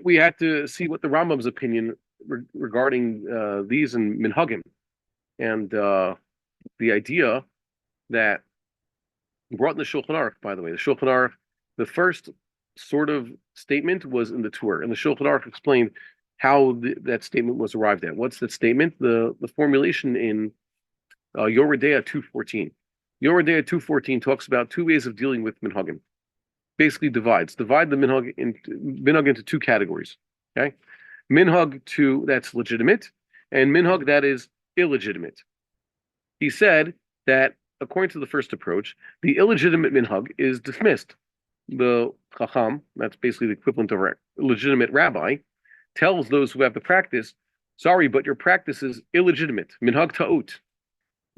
we had to see what the Rambam's opinion regarding these and minhagim, and the idea that brought in the Shulchan Aruch. By the way, the Shulchan Aruch, the first sort of statement was in the Torah, and the Shulchan Aruch explained how that statement was arrived at. What's that statement? The formulation in Yoreh De'ah 2:14. Yoreh De'ah 2:14 talks about two ways of dealing with minhagim. Basically divide the minhag into two categories. Okay, minhag that's legitimate, and minhag that is illegitimate. He said that according to the first approach, the illegitimate minhag is dismissed. The chacham, that's basically the equivalent of a legitimate rabbi, tells those who have the practice, sorry, but your practice is illegitimate. Minhag ta'ut.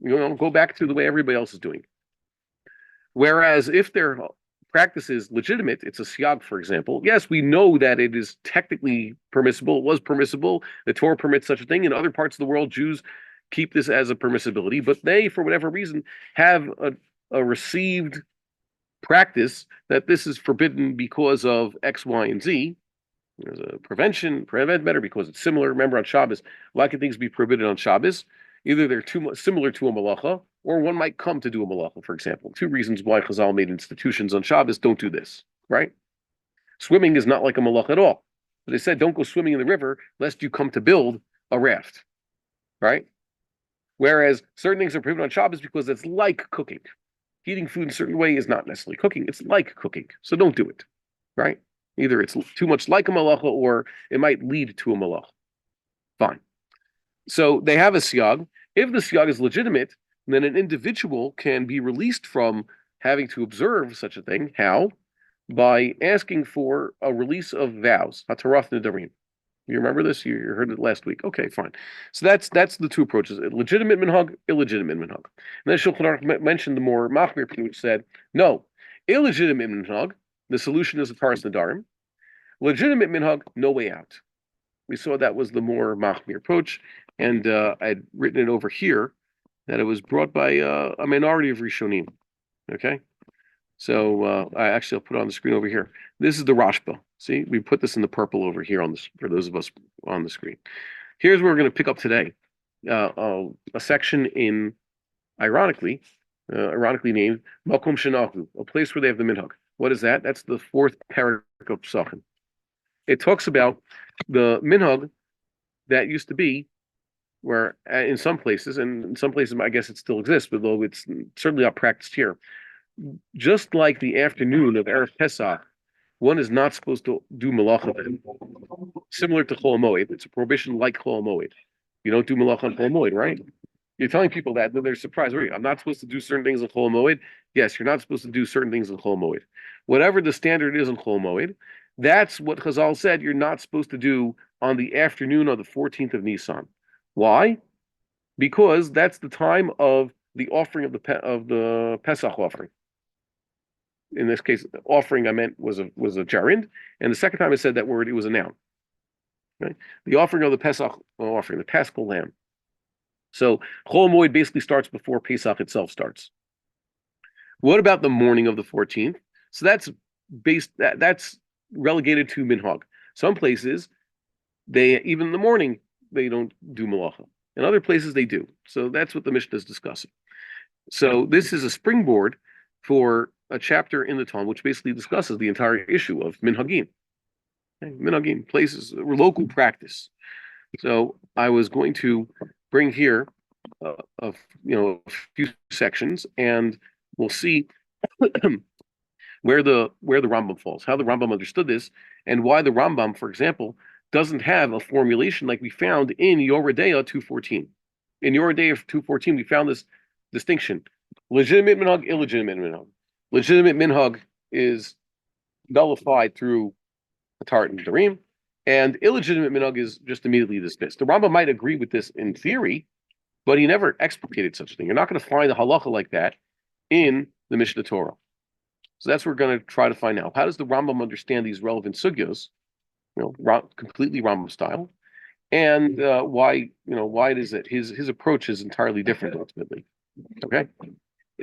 Go back to the way everybody else is doing. Whereas if their practice is legitimate, it's a siyag, for example. Yes, we know that it is technically permissible. It was permissible. The Torah permits such a thing. In other parts of the world, Jews keep this as a permissibility, but they, for whatever reason, have a received practice that this is forbidden because of X, Y, and Z. There's a prevent better because it's similar. Remember on Shabbos, a lot of things be prohibited on Shabbos. Either they're too similar to a malacha, or one might come to do a malacha, for example. Two reasons why Chazal made institutions on Shabbos don't do this, right? Swimming is not like a malacha at all. But they said don't go swimming in the river lest you come to build a raft, right? Whereas certain things are prohibited on Shabbos because it's like cooking. Heating food in a certain way is not necessarily cooking. It's like cooking. So don't do it, right? Either it's too much like a malacha or it might lead to a malacha. Fine. So they have a siyag. If the siyag is legitimate, then an individual can be released from having to observe such a thing. How? By asking for a release of vows. Hataroth nedarim. You remember this? You heard it last week. Okay, fine. So that's the two approaches: legitimate minhag, illegitimate minhag. And then Shulchan Aruch mentioned the more machmir opinion, which said no, illegitimate minhag. The solution is a taras nedarim. Legitimate minhag, no way out. We saw that was the more machmir approach, and I'd written it over here that it was brought by a minority of Rishonim. Okay, so I'll put it on the screen over here. This is the Rashba. See, we put this in the purple over here on this for those of us on the screen. Here's where we're going to pick up today. A section in, ironically named Machon Shilo, a place where they have the minhag. What is that? That's the fourth parak of Pesachim. It talks about the minhag that used to be where in some places, and in some places I guess it still exists, but though it's certainly not practiced here. Just like the afternoon of Erev Pesach, one is not supposed to do malacha then. Similar to Chol Moed, it's a prohibition like Chol Moed. You don't do malacha on Chol Moed, right? You're telling people that, then they're surprised. Wait, I'm not supposed to do certain things in Chol Moed? Yes, you're not supposed to do certain things in Chol Moed. Whatever the standard is in Chol Moed, that's what Chazal said you're not supposed to do on the afternoon of the 14th of Nisan. Why? Because that's the time of the offering of the Pesach offering. In this case, the offering I meant was a gerund, and the second time I said that word, it was a noun. Right? The offering of the Pesach offering, the Paschal lamb. So Chol Moed basically starts before Pesach itself starts. What about the morning of the 14th? So that's relegated to minhag. Some places, even in the morning, they don't do malacha. In other places, they do. So that's what the Mishnah is discussing. So this is a springboard for a chapter in the Talmud, which basically discusses the entire issue of minhagim. Okay? Minhagim, places, local practice. So I was going to bring here a few sections, and we'll see where the Rambam falls, how the Rambam understood this, and why the Rambam, for example, doesn't have a formulation like we found in Yoreh De'ah 2:14. In Yoreh De'ah 2:14, we found this distinction: legitimate minhag, illegitimate minhag. Legitimate minhag is nullified through a tarat nedarim, and illegitimate minhag is just immediately dismissed. The Rambam might agree with this in theory, but he never explicated such a thing. You're not going to find a halacha like that in the Mishnah Torah. So that's what we're going to try to find out. How does the Rambam understand these relevant sugyos? Completely Rambam style, and why it is that his approach is entirely different ultimately. Okay,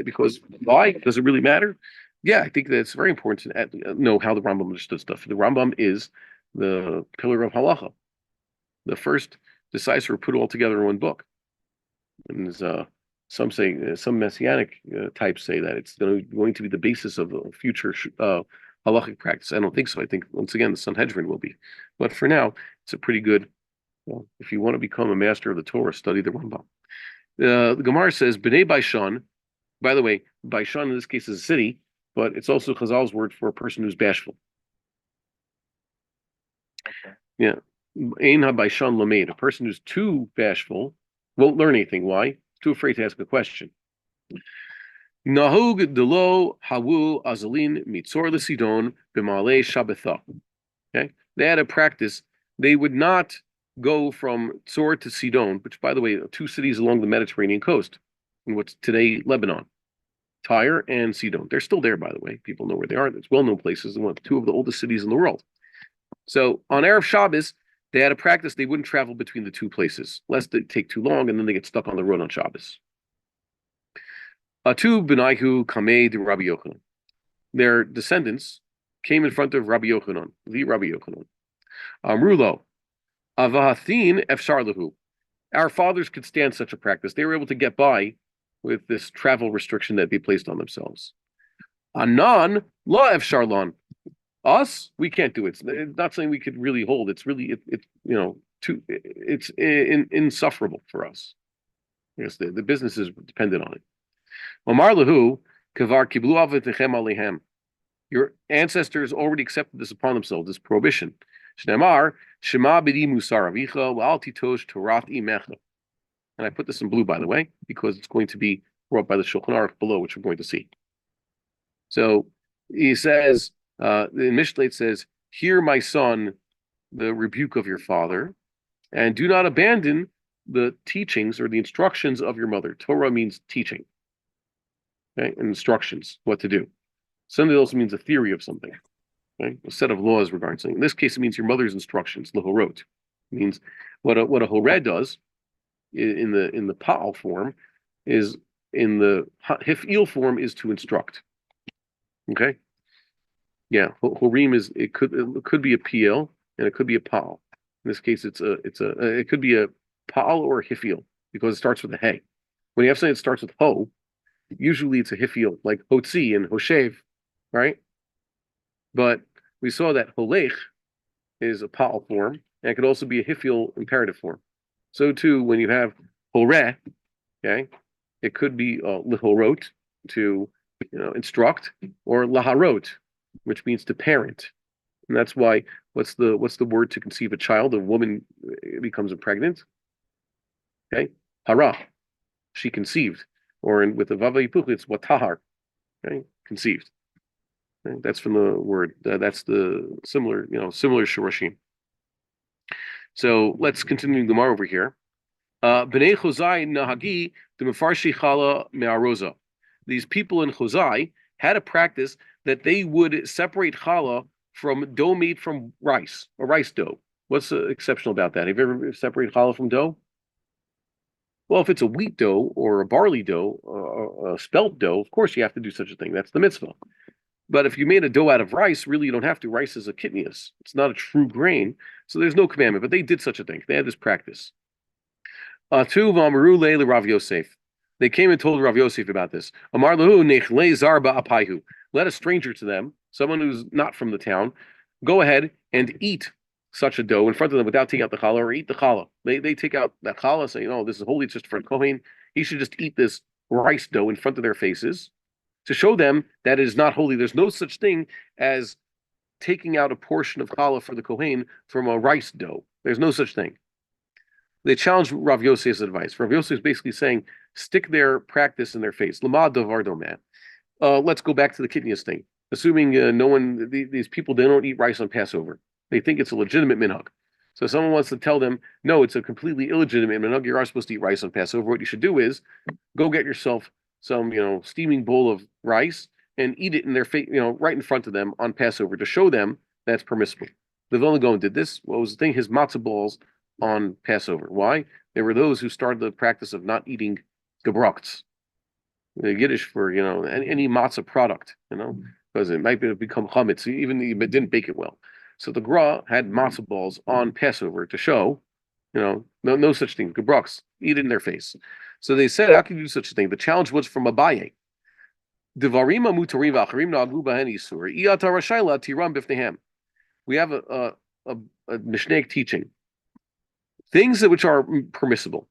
because why does it really matter? Yeah, I think that it's very important to know how the Rambam understood stuff. The Rambam is the pillar of halacha. The first decisive put all together in one book. And some say, some messianic types say that it's going to be the basis of a future halachic practice. I don't think so. I think once again the Sanhedrin will be, but for now it's a pretty good. Well, if you want to become a master of the Torah, study the Rambam. The Gemara says Bnei Baishan. By the way, Baishan in this case is a city, but it's also Chazal's word for a person who's bashful. Okay. Yeah, Ein HaBaishan Lamed, a person who's too bashful won't learn anything. Why? Too afraid to ask a question. Nahug delo hawu azalin mitzor lesidon b'malei shabbatha. Okay, they had a practice. They would not go from Tzor to Sidon, which, by the way, are two cities along the Mediterranean coast, in what's today Lebanon, Tyre and Sidon. They're still there, by the way. People know where they are. It's well-known places. They're two of the oldest cities in the world. So on Erev Shabbos, they had a practice. They wouldn't travel between the two places, lest it take too long, and then they get stuck on the road on Shabbos. Atu b'naihu kamei de Rabbi Yochanan. Their descendants came in front of Rabbi Yochanan, the Rabbi Yochanan. Amrulo, avahathin efshar lahu. Our fathers could stand such a practice. They were able to get by with this travel restriction that they placed on themselves. Anan la efshar lan. Us, we can't do it. It's not something we could really hold. It's really, it's insufferable for us. Yes, the business is dependent on it. Omar lahu kavar kiblu avatechem alehem. Your ancestors already accepted this upon themselves, this prohibition. Shnemar shema b'di musar avicha v'al titosh torat imecha. And I put this in blue, by the way, because it's going to be brought by the Shulchan Aruch below, which we're going to see. So he says, in Mishlei it says, "Hear, my son, the rebuke of your father, and do not abandon the teachings or the instructions of your mother." Torah means teaching, okay, and instructions, what to do. Something also means a theory of something, okay, a set of laws regarding something. In this case, it means your mother's instructions. Lehorot means what a horeh does in the pa'al form is in the hif'il form is to instruct. Okay. Yeah, horim is it could be a pl and it could be a pal. In this case, it could be a pal or a hifil because it starts with a hey. When you have something that starts with ho, usually it's a hifil like hotzi and hoshev, right? But we saw that holech is a pal form and it could also be a hifil imperative form. So too, when you have horeh, okay, it could be lihorot to instruct or laharot, which means to parent, and that's why what's the word to conceive a child? A woman becomes pregnant. Okay, hara, she conceived, or with the vava yipuch, it's watahar, okay, conceived. Okay? That's from the word. That's the similar shorashim. So let's continue the Gemara over here. Bnei Chozai nahagi the mefarshi chala me'aroza. These people in Chozai had a practice that they would separate challah from dough made from rice, or rice dough. What's exceptional about that? Have you ever separated challah from dough? Well, if it's a wheat dough or a barley dough, a spelt dough, of course you have to do such a thing. That's the mitzvah. But if you made a dough out of rice, really you don't have to. Rice is a kitnius. It's not a true grain, so there's no commandment. But they did such a thing. They had this practice. Tu v'amaru le Rav Yosef. They came and told Rav Yosef about this. Amar lahu nechle zarba apayhu. Let a stranger to them, someone who's not from the town, go ahead and eat such a dough in front of them without taking out the challah, or eat the challah. They take out that challah, saying, "Oh, this is holy, it's just for a kohen. He should just eat this rice dough in front of their faces to show them that it is not holy." There's no such thing as taking out a portion of challah for the kohen from a rice dough. There's no such thing. They challenged Rav Yosef's advice. Rav Yosef is basically saying, stick their practice in their face. Lama davar domeh. Let's go back to the kitnius thing. Assuming these people, they don't eat rice on Passover. They think it's a legitimate minhag. So someone wants to tell them, no, it's a completely illegitimate minhag. You are supposed to eat rice on Passover. What you should do is go get yourself some, steaming bowl of rice and eat it in their face, right in front of them on Passover to show them that's permissible. The Vilna Gaon did this. What was the thing? His matzah balls on Passover. Why? There were those who started the practice of not eating gebrokts, the Yiddish for any matzah product, because it might become chametz, even if it didn't bake it well. So the Gra had matzo balls on Passover to show, no such thing. Gebraks, eat it in their face. So they said, how can you do such a thing? The challenge was from Abaye. We have a Mishnaic teaching. Things which are permissible,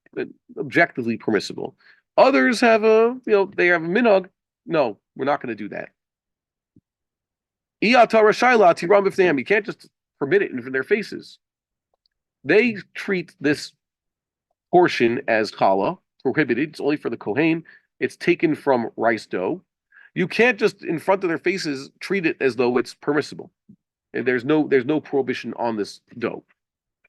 objectively permissible. Others have they have a minhag. No, we're not going to do that. You can't just permit it in their faces. They treat this portion as challah, prohibited. It's only for the kohen. It's taken from rice dough. You can't just in front of their faces treat it as though it's permissible. And there's no prohibition on this dough.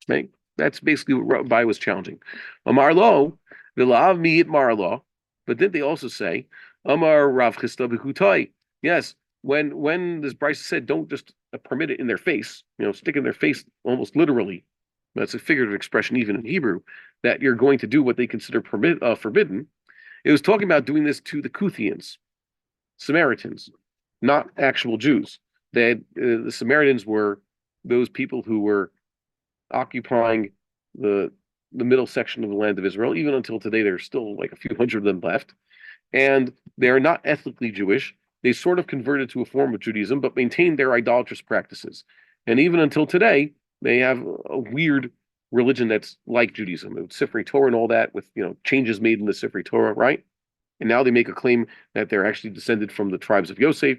Right? That's basically what Rabbi was challenging. Amar lo, v'la'av mi'it marlo. But didn't they also say, Amar Rav Chisda b'chutai? Yes, when this Bryce said, don't just permit it in their face, stick in their face almost literally. That's a figurative expression even in Hebrew, that you're going to do what they consider forbidden. It was talking about doing this to the Kuthians, Samaritans, not actual Jews. The Samaritans were those people who were occupying the middle section of the land of Israel. Even until today, there's still like a few hundred of them left. And they're not ethnically Jewish. They sort of converted to a form of Judaism, but maintained their idolatrous practices. And even until today, they have a weird religion that's like Judaism, with Sifrei Torah and all that, with changes made in the Sifrei Torah, right? And now they make a claim that they're actually descended from the tribes of Yosef,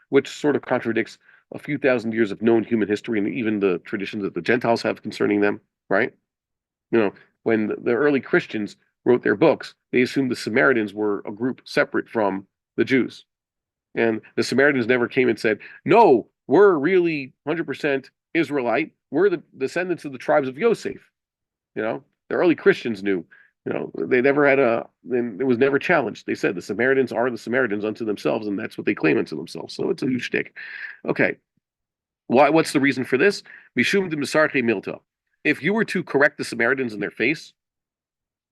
which sort of contradicts a few thousand years of known human history and even the traditions that the Gentiles have concerning them, right? When the early Christians wrote their books, they assumed the Samaritans were a group separate from the Jews. And the Samaritans never came and said, no, we're really 100% Israelite. We're the descendants of the tribes of Yosef. The early Christians knew, they never had it was never challenged. They said the Samaritans are the Samaritans unto themselves, and that's what they claim unto themselves. So it's a huge shtick. Okay. What's the reason for this? Mishum de Misarche Milta. If you were to correct the Samaritans in their face,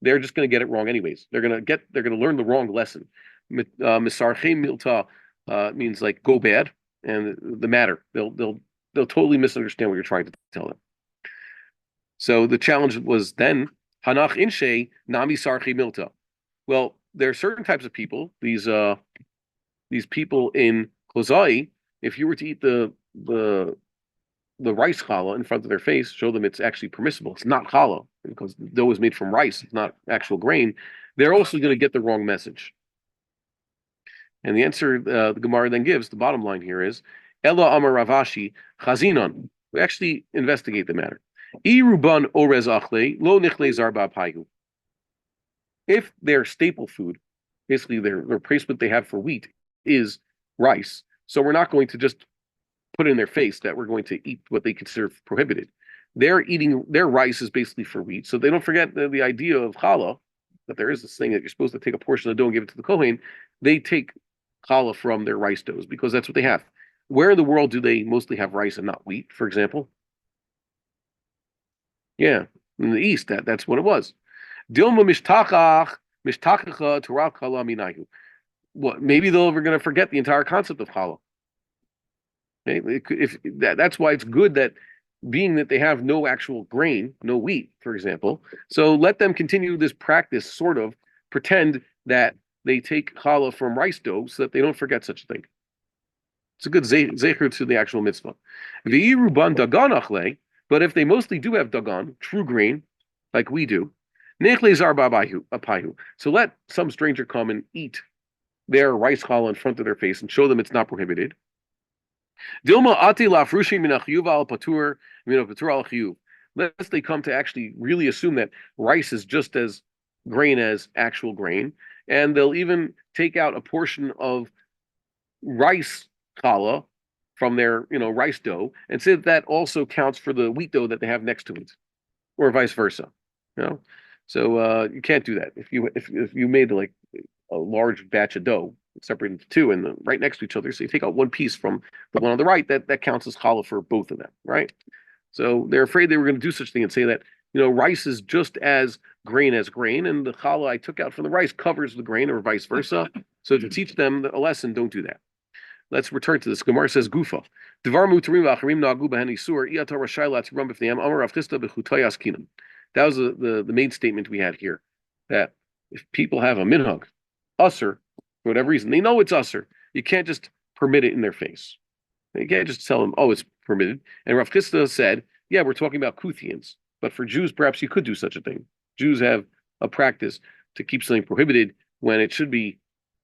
they're just going to get it wrong anyways. They're going to learn the wrong lesson. Misarche Milta means like go bad, and the matter. They'll totally misunderstand what you're trying to tell them. So the challenge was then Hanach Inshe Nami Sarchi Milta. Well, there are certain types of people. These people in Klozai, if you were to eat the rice challah in front of their face, show them it's actually permissible. It's not challah because the dough is made from rice. It's not actual grain. They're also going to get the wrong message. And the answer the Gemara then gives, the bottom line here is, Ella Amar Ravashi Chazinon. We actually investigate the matter. Iruban orez achle lo nichle zarba paihu. If their staple food, basically their replacement they have for wheat, is rice, so we're not going to just put in their face that we're going to eat what they consider prohibited. Their rice is basically for wheat, so they don't forget the idea of challah, that there is this thing that you're supposed to take a portion of the dough and give it to the kohen. They take challah from their rice doughs because that's what they have. Where in the world do they mostly have rice and not wheat, for example? Yeah, in the East, that's what it was. Dilma mishtachacha Torah challah minayu. What? Maybe they're going to forget the entire concept of challah. Okay? That's why it's good that, being that they have no actual grain, no wheat, for example, so let them continue this practice, sort of pretend that they take challah from rice dough so that they don't forget such a thing. It's a good zecher to the actual mitzvah. V'iruban dagan achle, but if they mostly do have dagan, true grain, like we do, nechle zarba apayu. So let some stranger come and eat their rice challah in front of their face and show them it's not prohibited. Dilma ati lafrushi min achiyuv al patur min patur al chiyuv. Lest they come to actually really assume that rice is just as grain as actual grain, and they'll even take out a portion of rice challah from their rice dough and say that also counts for the wheat dough that they have next to it, or vice versa. So you can't do that. If you made like a large batch of dough separated into two and right next to each other, so you take out one piece from the one on the right, that counts as challah for both of them, right? So they're afraid they were going to do such a thing and say that rice is just as grain, and the challah I took out from the rice covers the grain, or vice versa. So to teach them a lesson, don't do that. let's return to this. Gemara says Gufa. Devar mutarim v'acharim na'agu b'hen isur iyatar rashai la'tiram b'fneim amar Rav Chisda b'chutay askinam. That was the main statement we had here. That if people have a minhag, usser, for whatever reason, they know it's usser. You can't just permit it in their face. You can't just tell them, oh, it's permitted. And Rav Chisda said, yeah, we're talking about Kuthians. But for Jews, perhaps you could do such a thing. Jews have a practice to keep something prohibited when it should be,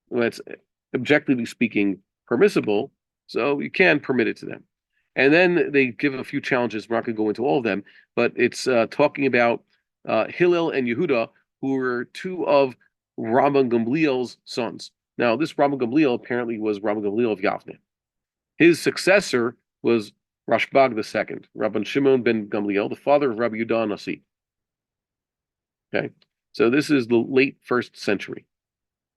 when it's objectively speaking permissible, so you can permit it to them. And then they give a few challenges. We're not going to go into all of them, but it's talking about Hillel and Yehuda, who were two of Rabban Gamliel's sons. Now, this Rabban Gamliel apparently was Rabban Gamliel of Yavne. His successor was Rashbag II, Rabban Shimon ben Gamliel, the father of Rabbi Yehuda Nasi. Okay, so this is the late 1st century,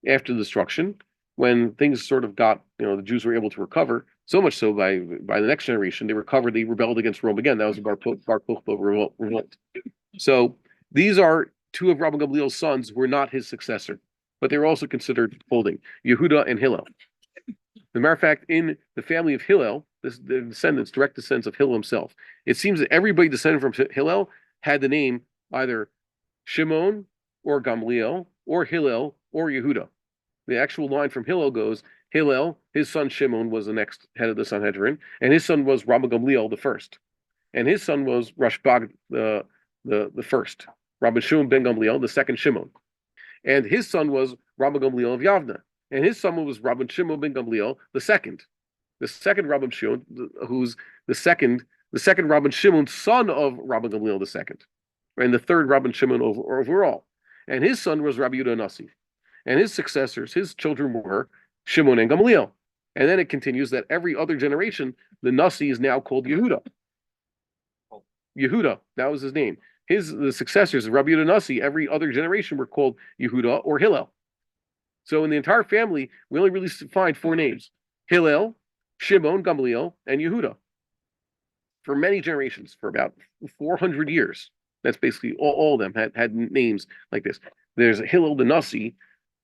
after the destruction, when things sort of got, the Jews were able to recover, so much so by the next generation, they recovered, they rebelled against Rome again. That was the Bar Kokhba revolt. So these are two of Rabban Gamliel's sons who were not his successor, but they were also considered holding, Yehuda and Hillel. As a matter of fact, in the family of Hillel, the direct descendants of Hillel himself, it seems that everybody descended from Hillel had the name either Shimon or Gamliel or Hillel or Yehuda. The actual line from Hillel goes, Hillel, his son Shimon was the next head of the Sanhedrin, and his son was Rabban Gamliel the first. And his son was Rashbag the first. Rabban Shimon ben Gamliel, the second Shimon. And his son was Rabban Gamliel of Yavna. And his son was Rabban Shimon ben Gamliel, the second. The second Rabban Shimon, who's the second Rabban Shimon, son of Rabban Gamliel the second. And the third Rabban Shimon overall. And his son was Rabbi Yehuda Nasi. And his successors, his children were Shimon and Gamliel. And then it continues that every other generation, the Nasi is now called Yehuda. Yehuda, that was his name. The successors, Rabbi Yehuda Nasi, every other generation were called Yehuda or Hillel. So in the entire family, we only really find 4 names: Hillel, Shimon, Gamliel, and Yehuda. For many generations, for about 400 years. That's basically all of them had names like this. There's Hillel the Nasi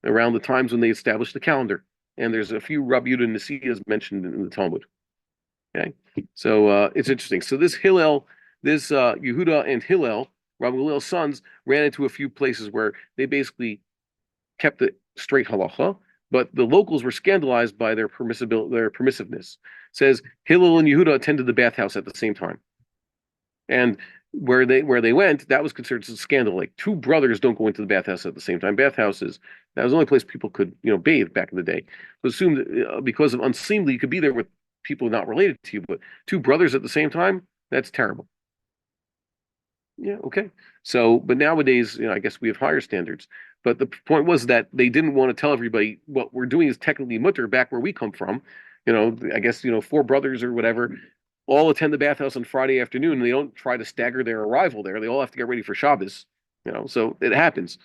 around the times when they established the calendar. And there's a few Rabbi Yehuda Nasias mentioned in the Talmud. Okay, so it's interesting. So this Hillel, Yehuda and Hillel, Rabbi Gamliel's sons, ran into a few places where they basically kept the straight halacha, but the locals were scandalized by their permissiveness. It says Hillel and Yehuda attended the bathhouse at the same time, and where they went, that was considered a scandal. Like 2 brothers don't go into the bathhouse at the same time. Bathhouses, that was the only place people could bathe back in the day. It was assumed because of unseemly, you could be there with people not related to you, but 2 brothers at the same time, that's terrible. Yeah, okay. So, but nowadays, I guess we have higher standards. But the point was that they didn't want to tell everybody what we're doing is technically mutter back where we come from. I guess, 4 brothers or whatever all attend the bathhouse on Friday afternoon, and they don't try to stagger their arrival there. They all have to get ready for Shabbos, so it happens.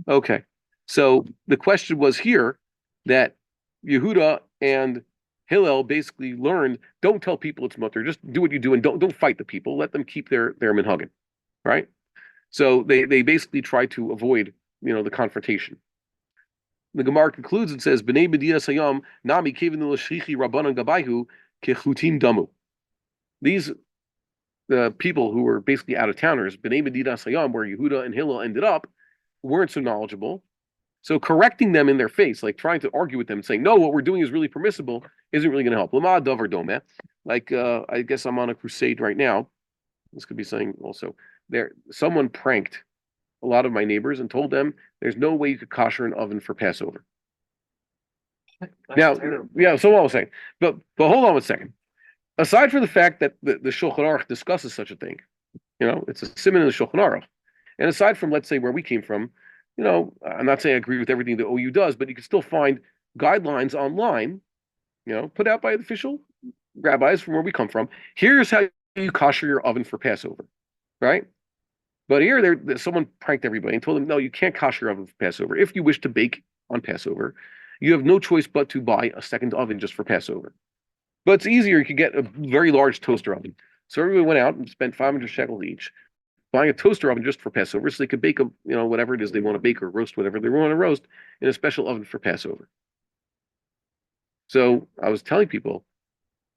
Okay. So the question was here that Yehuda and Hillel basically learned, don't tell people it's mutter, just do what you do and don't fight the people. Let them keep their minhagim, right? So they basically try to avoid, the confrontation. The Gemara concludes and says, B'nei B'dias Hayam nami kevin l'shchichi rabbanan gabayhu kechutim damu. These people who were basically out-of-towners, B'nei B'dias Hayam, where Yehuda and Hillel ended up, weren't so knowledgeable. So correcting them in their face, like trying to argue with them, saying, no, what we're doing is really permissible, isn't really going to help. Lama davar domeh. Like, I guess I'm on a crusade right now. This could be saying also, someone pranked a lot of my neighbors and told them there's no way you could kosher an oven for Passover. Now, yeah, so what I was saying. But hold on 1 second. Aside from the fact that the Shulchan Aruch discusses such a thing, it's a siman in the Shulchan Aruch. And aside from, let's say, where we came from, I'm not saying I agree with everything the OU does, but you can still find guidelines online, put out by official rabbis from where we come from. Here's how you kosher your oven for Passover, right? But here, someone pranked everybody and told them, no, you can't kosher your oven for Passover. If you wish to bake on Passover, you have no choice but to buy a second oven just for Passover. But it's easier. You could get a very large toaster oven. So everybody went out and spent 500 shekels each, buying a toaster oven just for Passover, so they could bake whatever it is they want to bake or roast whatever they want to roast in a special oven for Passover. So I was telling people,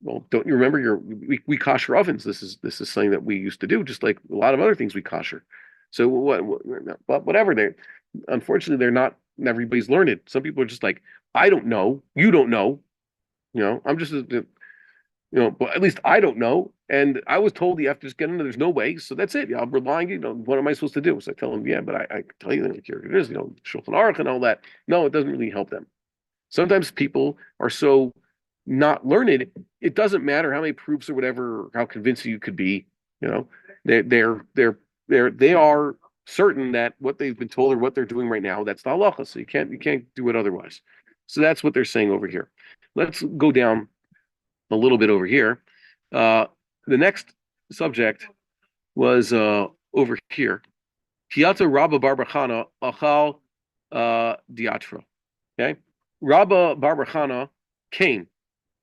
well, don't you remember we kosher ovens? This is something that we used to do, just like a lot of other things we kosher. So whatever they, unfortunately, they're not. Everybody's learned it. Some people are just like, I don't know, you don't know. I'm just but at least I don't know. And I was told you have to just get into. There's no way. So that's it. Yeah, I'm relying. What am I supposed to do? So I tell them, yeah, but I can tell you that here it is. Shulchan Aruch and all that. No, it doesn't really help them. Sometimes people are so not learned. It doesn't matter how many proofs or whatever, how convincing you could be. You know, they are certain that what they've been told or what they're doing right now, that's the halacha. So you can't do it otherwise. So that's what they're saying over here. Let's go down a little bit over here. The next subject was over here. Kiyata Rabba Barbachana Achal Diatra. Okay. Rabba Barbachana came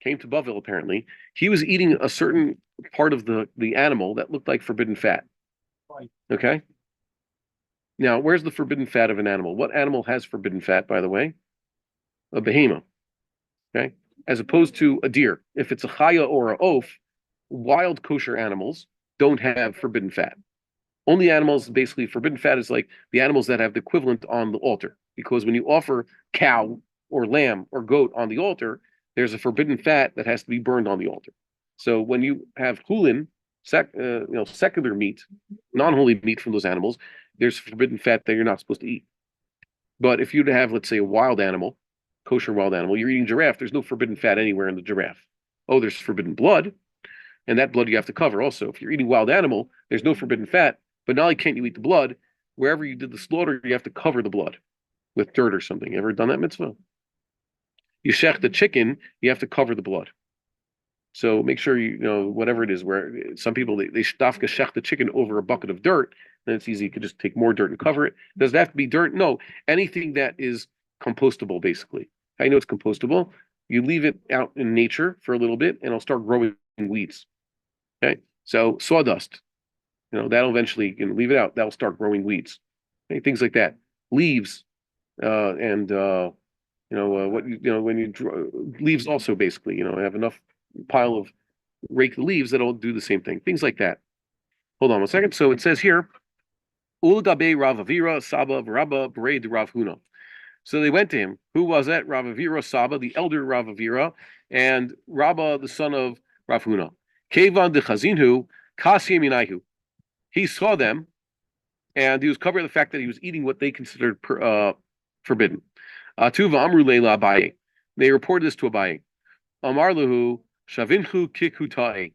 to Bavil apparently. He was eating a certain part of the animal that looked like forbidden fat. Okay. Now, where's the forbidden fat of an animal? What animal has forbidden fat, by the way? A behemoth. Okay. As opposed to a deer. If it's a chaya or a oaf, wild kosher animals don't have forbidden fat. Only animals, basically, forbidden fat is like the animals that have the equivalent on the altar. Because when you offer cow or lamb or goat on the altar, there's a forbidden fat that has to be burned on the altar. So when you have hulin, secular meat, non-holy meat from those animals, there's forbidden fat that you're not supposed to eat. But if you have, let's say, a wild animal, kosher wild animal, you're eating giraffe, there's no forbidden fat anywhere in the giraffe. Oh, there's forbidden blood, and that blood you have to cover also. If you're eating wild animal, there's no forbidden fat, but not only can't you eat the blood, wherever you did the slaughter, you have to cover the blood with dirt or something. You ever done that mitzvah? You shech the chicken, you have to cover the blood. So make sure whatever it is. Where some people they shtafka shech the chicken over a bucket of dirt, then it's easy. You could just take more dirt and cover it. Does it have to be dirt? No, anything that is compostable, basically. How you know it's compostable? You leave it out in nature for a little bit, and it'll start growing weeds. Okay, so sawdust, that'll eventually leave it out. That'll start growing weeds. Okay? Things like that. Leaves, and when you leaves also basically have enough pile of raked leaves that'll do the same thing. Things like that. Hold on 1 second. So it says here, Ulgabe Rav Avira Saba Rabba Bere de Rav Huna. So they went to him. Who was that? Rav Avira Saba, the elder Rav Avira, and Rabba, the son of Rav Huna. Kevan de Chazinhu Kasim Inahu. He saw them, and he was covering the fact that he was eating what they considered forbidden. Tuva Amru Leila Abaye. They reported this to Abaye. Amar Lahu Shavinchu Kikutae.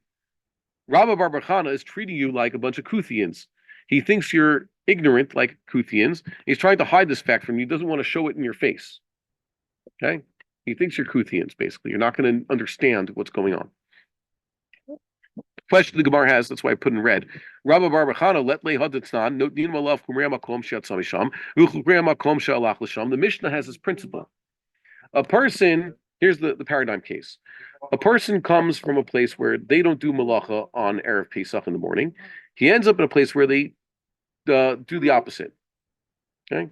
Rabba Barbachana is treating you like a bunch of Kuthians. He thinks you're ignorant like Kuthians. He's trying to hide this fact from you. He doesn't want to show it in your face. Okay? He thinks you're Kuthians, basically. You're not going to understand what's going on. Question the Gemara has, that's why I put in red. Rabba Barbachana, let lay hadatznan, no din malav kumrea makom she'atzamisham, v'chumrea makom she'alach l'sham. The Mishnah has this principle. A person, here's the paradigm case. A person comes from a place where they don't do malacha on Erev Pesach in the morning. He ends up in a place where they do the opposite. Okay?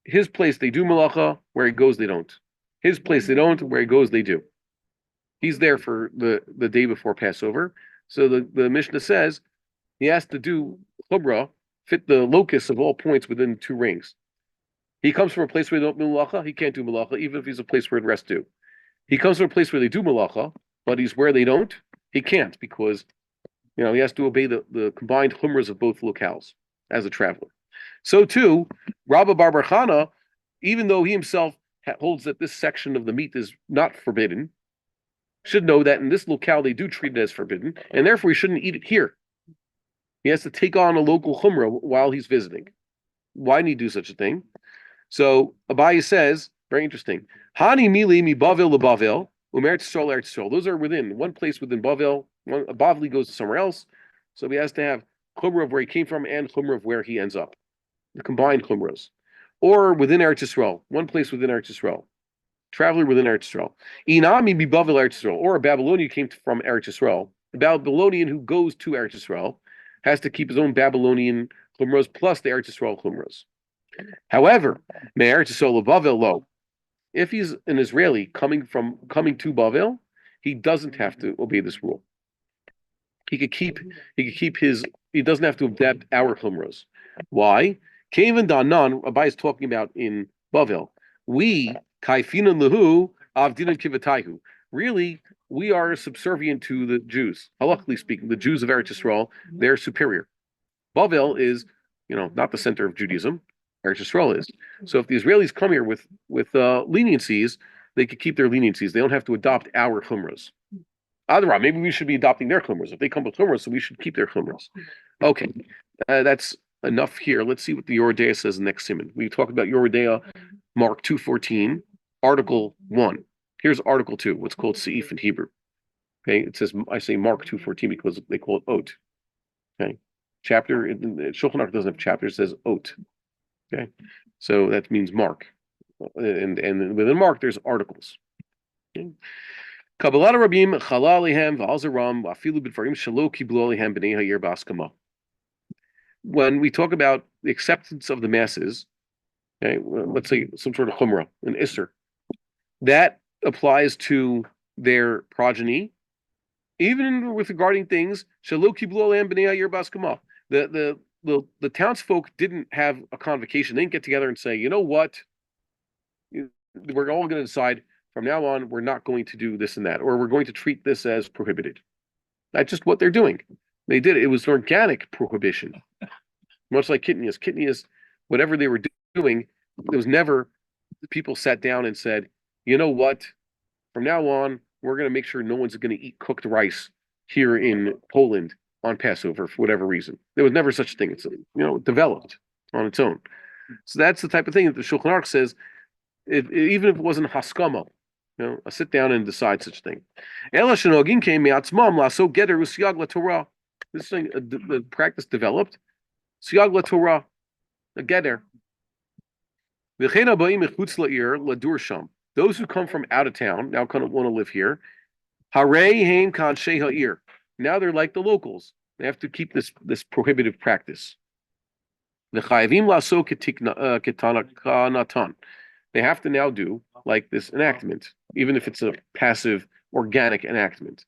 His place, they do malacha. Where he goes, they don't. His place, they don't. Where he goes, they do. He's there for the day before Passover. So the Mishnah says he has to do chumrah, fit the locus of all points within 2 rings. He comes from a place where they don't do malacha. He can't do malacha, even if he's a place where the rest do. He comes from a place where they do malacha, but he's where they don't. He can't because he has to obey the combined chumras of both locales as a traveler. So too, Rabba Barbachana, even though he himself holds that this section of the meat is not forbidden, should know that in this locale they do treat it as forbidden, and therefore he shouldn't eat it here. He has to take on a local chumrah while he's visiting. Why didn't he do such a thing? So Abaye says, very interesting. Hani mili mi Bavel leBavel, Eretz Yisrael. Those are within one place within Bavel. Bavli goes to somewhere else, so he has to have chumrah of where he came from and chumrah of where he ends up, the combined chumras, or within Eretz Yisrael, one place within Eretz Yisrael. Traveler within Eretz Yisrael. Inami mi Bavel Eretz Yisrael, or a Babylonian came from Eretz Yisrael. The Babylonian who goes to Eretz Yisrael has to keep his own Babylonian chumros plus the Eretz Yisrael chumros. However, me Eretz Yisrael Bavel lo. If he's an Israeli coming to Bavel, he doesn't have to obey this rule. He could keep his. He doesn't have to adapt our chumros. Why? Kavan Danan, Abai is talking about in Bavel. We kaifina lehu avdinan kivataihu. Really, we are subservient to the Jews. Halachically speaking, the Jews of Eretz Yisrael, they're superior. Bavel is, not the center of Judaism. Eretz Yisrael is. So if the Israelis come here with leniencies, they could keep their leniencies. They don't have to adopt our chumras. Adra, maybe we should be adopting their chumras. If they come with chumras, so we should keep their chumras. Okay, that's enough here. Let's see what the Yoredea says in the next simon. We talked about Yoredea, Mark 2:14, Article 1. Here's Article 2, what's called Seif in Hebrew. Okay, it says, I say Mark 2:14 because they call it Ot. Okay, chapter, Shulchan Aruch doesn't have chapters, it says Ot. Okay, so that means Mark. And within Mark, there's articles. Okay. Kabbalah Rabim Chala Alehem V'Alzaram Afilu B'Dvarim Shelo Kiblu Alehem B'nei Ha'ir B'Askama. When we talk about the acceptance of the masses, okay, let's say some sort of chumrah, an isser, that applies to their progeny, even with regarding things Shelo Kiblu Alehem B'nei Ha'ir B'Askama. The townsfolk didn't have a convocation. They didn't get together and say, you know what, we're all going to decide from now on, we're not going to do this and that, or we're going to treat this as prohibited. That's just what they're doing. They did it. It was organic prohibition, much like kitnias. Kitnias, whatever they were doing, it was never people sat down and said, you know what, from now on, we're going to make sure no one's going to eat cooked rice here in Poland on Passover for whatever reason. There was never such a thing. It's developed on its own. So that's the type of thing that the Shulchan Aruch says. Even if it wasn't haskama, I sit down and decide such a thing. This thing, the practice developed. Siyag la Torah, a geder. Those who come from out of town now kind of want to live here. Now they're like the locals. They have to keep this prohibitive practice. They have to now do like this enactment, even if it's a passive, organic enactment.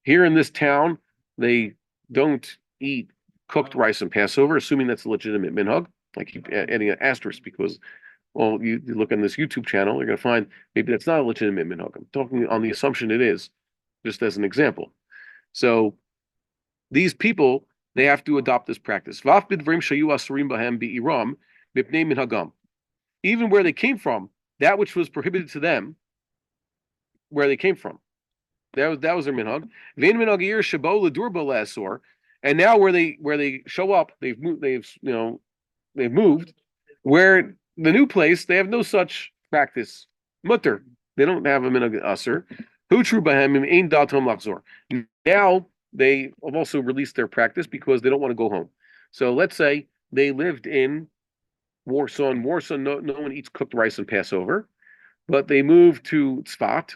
Here in this town, they don't eat cooked rice on Passover, assuming that's a legitimate minhag. I keep adding an asterisk because, well, you look on this YouTube channel, you're going to find maybe that's not a legitimate minhag. I'm talking on the assumption it is, just as an example. So these people, they have to adopt this practice. Even where they came from, that which was prohibited to them, where they came from, that was their minhag. And now where they show up, they've moved. Where the new place, they have no such practice. Mutter, they don't have a minhag aser. Now they have also released their practice because they don't want to go home. So let's say they lived in Warsaw. In Warsaw, no one eats cooked rice on Passover, but they moved to Tzfat,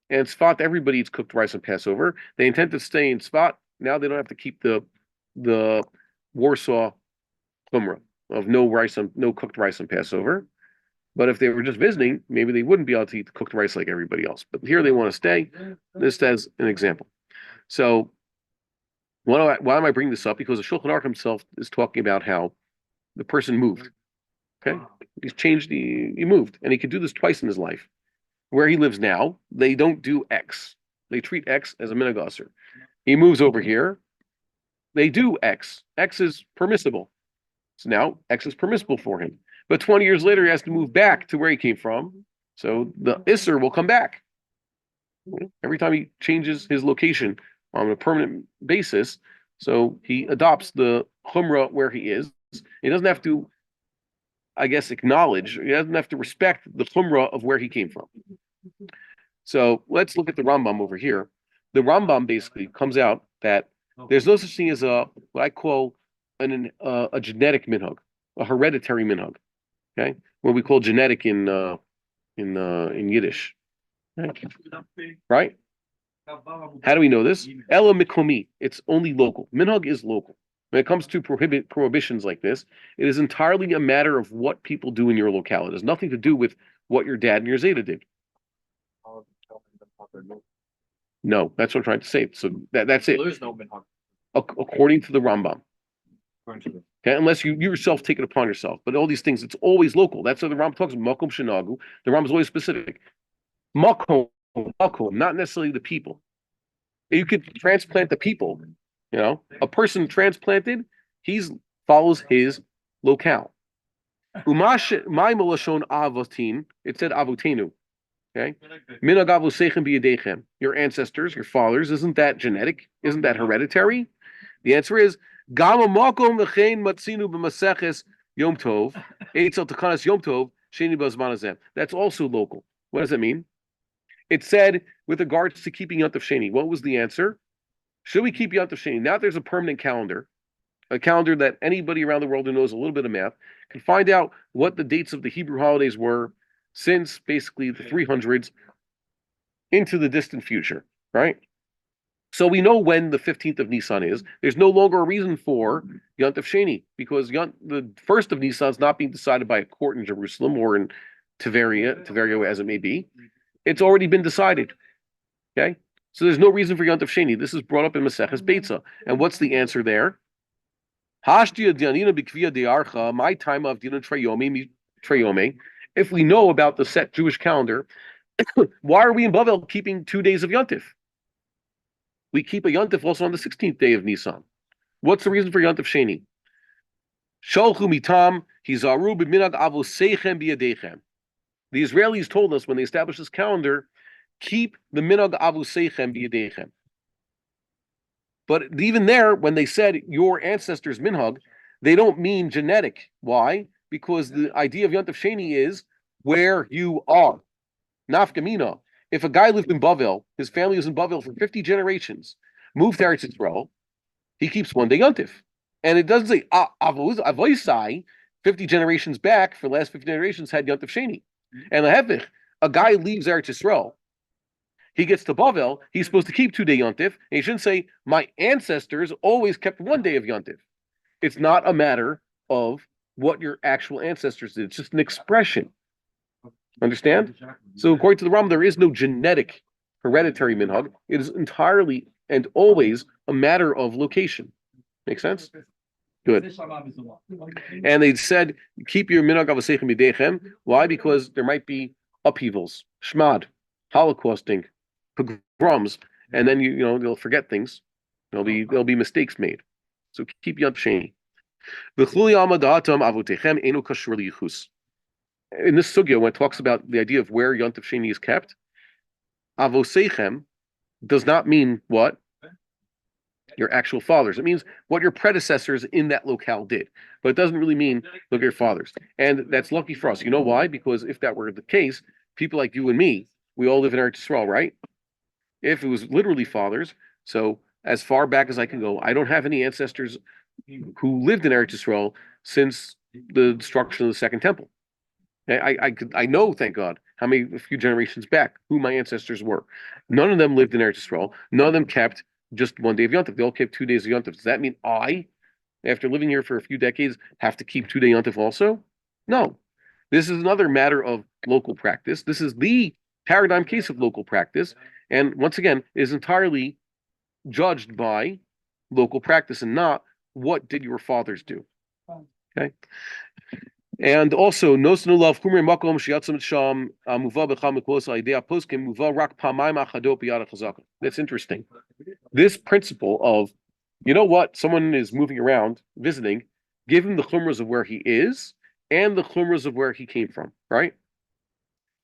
and Tzfat, everybody eats cooked rice on Passover. They intend to stay in Tzfat. Now they don't have to keep the Warsaw chumrah of no cooked rice on Passover. But if they were just visiting, maybe they wouldn't be able to eat the cooked rice like everybody else. But here they want to stay. This as an example. So why am I bringing this up? Because the Shulchan Aruch himself is talking about how the person moved. Okay, he moved, and he could do this twice in his life. Where he lives now, they don't do X. They treat X as a minhag aser. He moves over here, they do X. X is permissible. So now X is permissible for him. But 20 years later, he has to move back to where he came from. So the Isser will come back. Every time he changes his location on a permanent basis, so he adopts the Chumrah where he is. He doesn't have to, I guess, acknowledge, he doesn't have to respect the Chumrah of where he came from. So let's look at the Rambam over here. The Rambam basically comes out that there's no such thing as what I call a genetic minhag, a hereditary minhag. Okay, what we call genetic in Yiddish. Right? How do we know this? Ela mikomi. It's only local. Minhag is local. When it comes to prohibitions like this, it is entirely a matter of what people do in your locality. It has nothing to do with what your dad and your Zeta did. No, that's what I'm trying to say. So that's it. There's no minhag. According to the Rambam. Okay, unless you yourself take it upon yourself. But all these things, it's always local. That's what the Rambam talks about. Makom shenagu. The Rambam is always specific. Makom, not necessarily the people. You could transplant the people. A person transplanted, he's follows his locale. Umash my malashon avotin. It said avotenu. Okay, minhag avosechem biyadechem. Your ancestors, your fathers. Isn't that genetic? Isn't that hereditary? The answer is Gama makom v'chein matzinu b'maseches Yom Tov eitzel takanas Yom Tov sheni b'zman hazeh. That's also local. What does it mean? It said with regards to keeping Yom Tov Sheni. What was the answer? Should we keep Yom Tov Sheni? Now there's a permanent calendar, a calendar that anybody around the world who knows a little bit of math can find out what the dates of the Hebrew holidays were since basically the 300s into the distant future, right? So we know when the 15th of Nisan is. There's no longer a reason for Yom Tov Sheni because the first of Nisan is not being decided by a court in Jerusalem or in Tiveria as it may be. It's already been decided. Okay, so there's no reason for Yom Tov Sheni. This is brought up in Maseches Beitza, and what's the answer there? Hashdia dianina b'kviya de'archa. My time of dinan treyome. If we know about the set Jewish calendar, why are we in Bavel keeping 2 days of Yom Tov? We keep a Yom Tov also on the 16th day of Nisan. What's the reason for Yom Tov Sheni? Sholchu mitam hizaru b'minag avoseichem biyadechem. The Israelis told us when they established this calendar, keep the minag avoseichem biyadechem. But even there, when they said your ancestors minhag, they don't mean genetic. Why? Because the idea of Yom Tov Sheni is where you are. Nafkamina. If a guy lived in Bavel, his family was in Bavel for 50 generations, moved to Eretz Yisrael, he keeps 1 day Yom Tov. And it doesn't say, Avoisai, 50 generations back, for the last 50 generations, had Yom Tov Sheni. And a guy leaves Eretz Yisrael, he gets to Bavel, he's supposed to keep 2 day Yom Tov, and he shouldn't say, my ancestors always kept 1 day of Yom Tov. It's not a matter of what your actual ancestors did. It's just an expression. Understand? So according to the Rambam, there is no genetic hereditary minhag. It is entirely and always a matter of location. Make sense? Good. And they said, keep your minhag avosechem b'yadechem. Why? Because there might be upheavals, shmad, holocausting, pogroms, and then they'll forget things. There'll be mistakes made. So keep Yom Sheni. In this sugya, when it talks about the idea of where Yom Tov Sheni is kept, avoseichem does not mean what? Your actual fathers. It means what your predecessors in that locale did. But it doesn't really mean look at your fathers. And that's lucky for us. You know why? Because if that were the case, people like you and me, we all live in Eretz Yisrael, right? If it was literally fathers, so as far back as I can go, I don't have any ancestors who lived in Eretz Yisrael since the destruction of the Second Temple. I know, thank God, a few generations back, who my ancestors were. None of them lived in Eretz Yisrael. None of them kept just 1 day of Yom Tov. They all kept 2 days of Yom Tov. Does that mean I, after living here for a few decades, have to keep 2 day Yom Tov also? No. This is another matter of local practice. This is the paradigm case of local practice. And once again, it is entirely judged by local practice and not what did your fathers do. Okay? And also, that's interesting. This principle of, someone is moving around, visiting, give him the chumras of where he is and the chumras of where he came from, right?